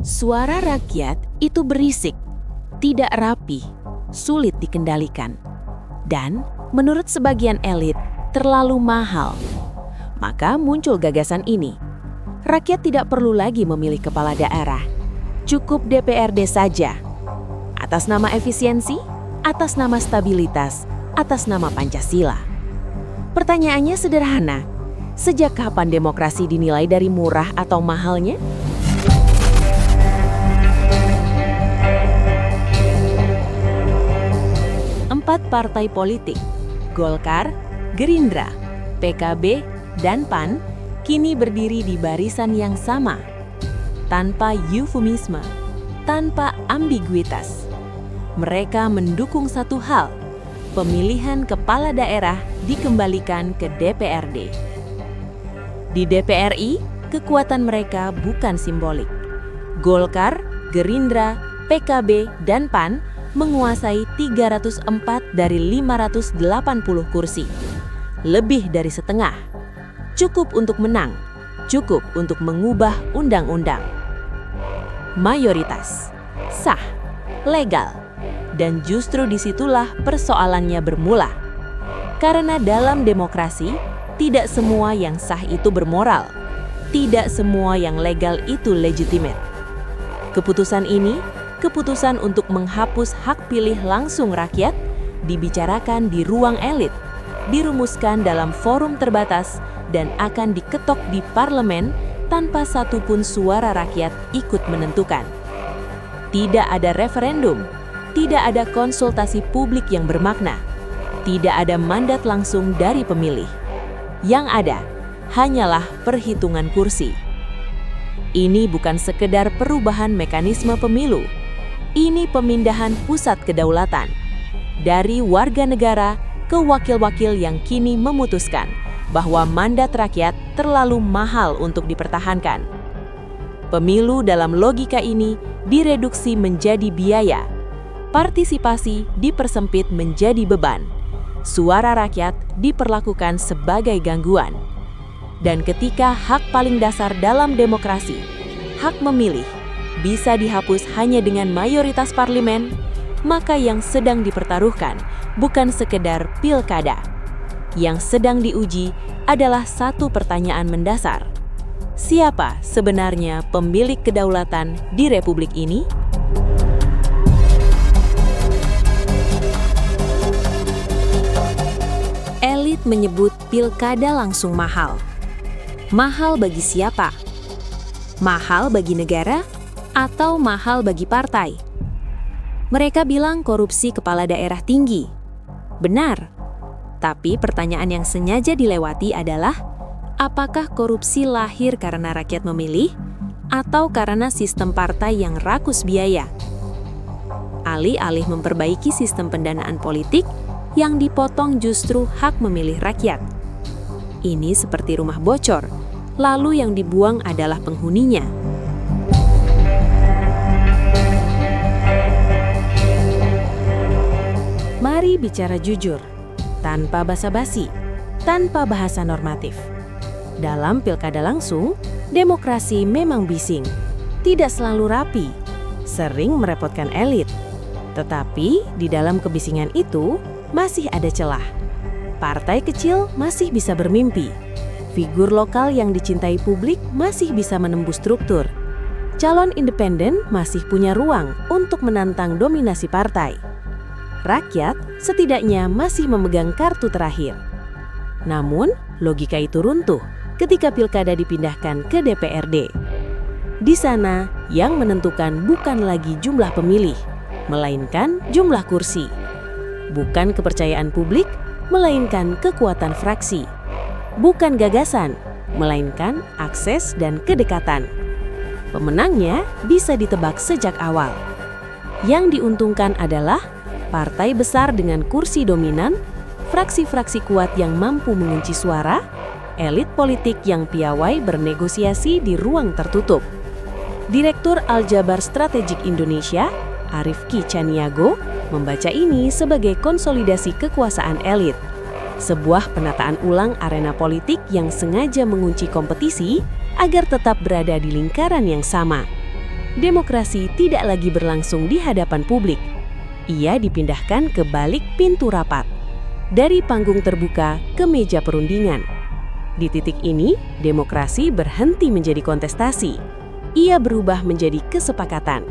Suara rakyat itu berisik, tidak rapi, sulit dikendalikan, dan menurut sebagian elit terlalu mahal. Maka muncul gagasan ini. Rakyat tidak perlu lagi memilih kepala daerah. Cukup DPRD saja. Atas nama efisiensi, atas nama stabilitas, atas nama Pancasila. Pertanyaannya sederhana. Sejak kapan demokrasi dinilai dari murah atau mahalnya? Empat partai politik, Golkar, Gerindra, PKB, dan PAN, kini berdiri di barisan yang sama, tanpa eufemisme, tanpa ambiguitas. Mereka mendukung satu hal, pemilihan kepala daerah dikembalikan ke DPRD. Di DPRI, kekuatan mereka bukan simbolik. Golkar, Gerindra, PKB, dan PAN menguasai 304 dari 580 kursi. Lebih dari setengah. Cukup untuk menang, cukup untuk mengubah undang-undang. Mayoritas, sah, legal, dan justru disitulah persoalannya bermula. Karena dalam demokrasi, tidak semua yang sah itu bermoral, tidak semua yang legal itu legitimate. Keputusan ini, keputusan untuk menghapus hak pilih langsung rakyat, dibicarakan di ruang elit, dirumuskan dalam forum terbatas, dan akan diketok di parlemen tanpa satupun suara rakyat ikut menentukan. Tidak ada referendum, tidak ada konsultasi publik yang bermakna, tidak ada mandat langsung dari pemilih. Yang ada hanyalah perhitungan kursi. Ini bukan sekedar perubahan mekanisme pemilu, ini pemindahan pusat kedaulatan dari warga negara ke wakil-wakil yang kini memutuskan bahwa mandat rakyat terlalu mahal untuk dipertahankan. Pemilu dalam logika ini direduksi menjadi biaya, partisipasi dipersempit menjadi beban, suara rakyat diperlakukan sebagai gangguan. Dan ketika hak paling dasar dalam demokrasi, hak memilih, bisa dihapus hanya dengan mayoritas parlemen, maka yang sedang dipertaruhkan bukan sekedar pilkada. Yang sedang diuji adalah satu pertanyaan mendasar. Siapa sebenarnya pemilik kedaulatan di Republik ini? Elit menyebut pilkada langsung mahal. Mahal bagi siapa? Mahal bagi negara atau mahal bagi partai? Mereka bilang korupsi kepala daerah tinggi. Benar. Tapi pertanyaan yang sengaja dilewati adalah, apakah korupsi lahir karena rakyat memilih atau karena sistem partai yang rakus biaya? Alih-alih memperbaiki sistem pendanaan politik, yang dipotong justru hak memilih rakyat. Ini seperti rumah bocor, lalu yang dibuang adalah penghuninya. Mari bicara jujur, tanpa basa-basi, tanpa bahasa normatif. Dalam pilkada langsung, demokrasi memang bising, tidak selalu rapi, sering merepotkan elit. Tetapi di dalam kebisingan itu masih ada celah. Partai kecil masih bisa bermimpi. Figur lokal yang dicintai publik masih bisa menembus struktur. Calon independen masih punya ruang untuk menantang dominasi partai. Rakyat setidaknya masih memegang kartu terakhir. Namun, logika itu runtuh ketika pilkada dipindahkan ke DPRD. Di sana, yang menentukan bukan lagi jumlah pemilih, melainkan jumlah kursi. Bukan kepercayaan publik, melainkan kekuatan fraksi. Bukan gagasan, melainkan akses dan kedekatan. Pemenangnya bisa ditebak sejak awal. Yang diuntungkan adalah partai besar dengan kursi dominan, fraksi-fraksi kuat yang mampu mengunci suara, elit politik yang piawai bernegosiasi di ruang tertutup. Direktur Aljabar Strategik Indonesia, Arifki Caniago, membaca ini sebagai konsolidasi kekuasaan elit. Sebuah penataan ulang arena politik yang sengaja mengunci kompetisi agar tetap berada di lingkaran yang sama. demokrasi tidak lagi berlangsung di hadapan publik. Ia dipindahkan ke balik pintu rapat, dari panggung terbuka ke meja perundingan. Di titik ini, demokrasi berhenti menjadi kontestasi. Ia berubah menjadi kesepakatan.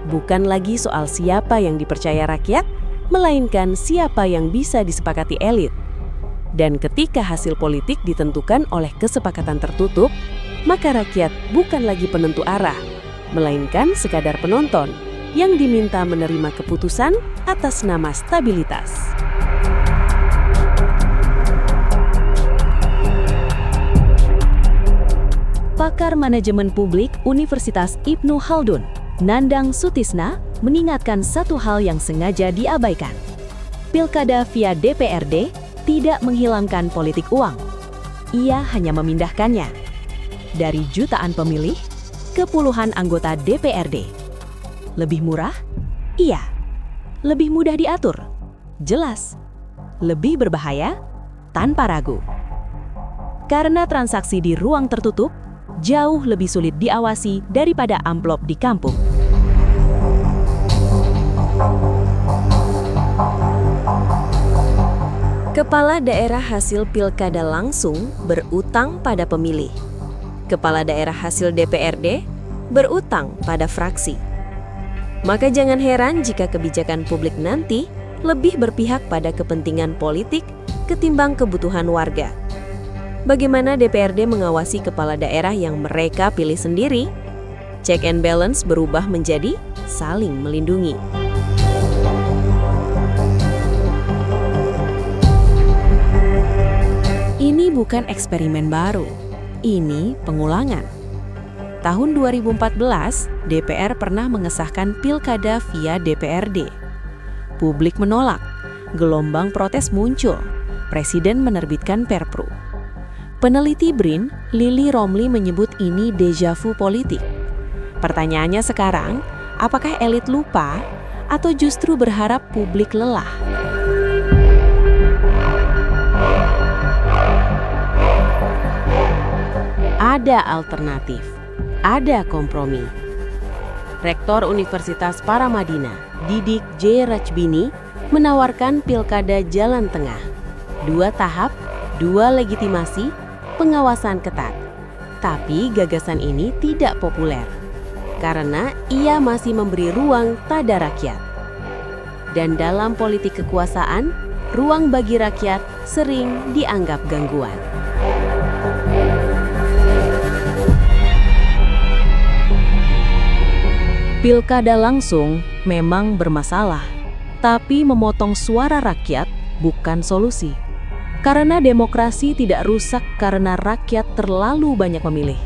Bukan lagi soal siapa yang dipercaya rakyat, melainkan siapa yang bisa disepakati elit. Dan ketika hasil politik ditentukan oleh kesepakatan tertutup, maka rakyat bukan lagi penentu arah, melainkan sekadar penonton yang diminta menerima keputusan atas nama stabilitas. Pakar Manajemen Publik Universitas Ibnu Khaldun, Nandang Sutisna, mengingatkan satu hal yang sengaja diabaikan. Pilkada via DPRD tidak menghilangkan politik uang. Ia hanya memindahkannya dari jutaan pemilih ke puluhan anggota DPRD. Lebih murah? Iya. Lebih mudah diatur? Jelas. Lebih berbahaya? Tanpa ragu. Karena transaksi di ruang tertutup jauh lebih sulit diawasi daripada amplop di kampung. Kepala daerah hasil pilkada langsung berutang pada pemilih. Kepala daerah hasil DPRD berutang pada fraksi. Maka jangan heran jika kebijakan publik nanti lebih berpihak pada kepentingan politik ketimbang kebutuhan warga. Bagaimana DPRD mengawasi kepala daerah yang mereka pilih sendiri? Check and balance berubah menjadi saling melindungi. Ini bukan eksperimen baru, ini pengulangan. Tahun 2014, DPR pernah mengesahkan pilkada via DPRD. Publik menolak, gelombang protes muncul, Presiden menerbitkan Perpru. Peneliti BRIN, Lily Romli menyebut ini deja vu politik. Pertanyaannya sekarang, apakah elit lupa atau justru berharap publik lelah? Ada alternatif, ada kompromi. Rektor Universitas Paramadina, Didik J. Rajbini, menawarkan pilkada jalan tengah. 2 tahap, 2 legitimasi, pengawasan ketat. Tapi gagasan ini tidak populer, karena ia masih memberi ruang pada rakyat. Dan dalam politik kekuasaan, ruang bagi rakyat sering dianggap gangguan. Pilkada langsung memang bermasalah, tapi memotong suara rakyat bukan solusi. Karena demokrasi tidak rusak karena rakyat terlalu banyak memilih.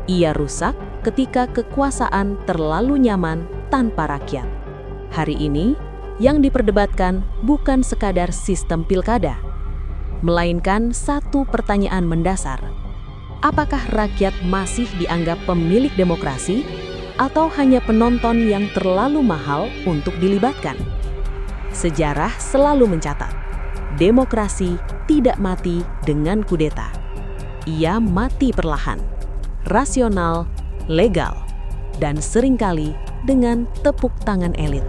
Ia rusak ketika kekuasaan terlalu nyaman tanpa rakyat. Hari ini, yang diperdebatkan bukan sekadar sistem pilkada, melainkan satu pertanyaan mendasar. Apakah rakyat masih dianggap pemilik demokrasi atau hanya penonton yang terlalu mahal untuk dilibatkan? Sejarah selalu mencatat, demokrasi tidak mati dengan kudeta. Ia mati perlahan, rasional, legal, dan seringkali dengan tepuk tangan elit.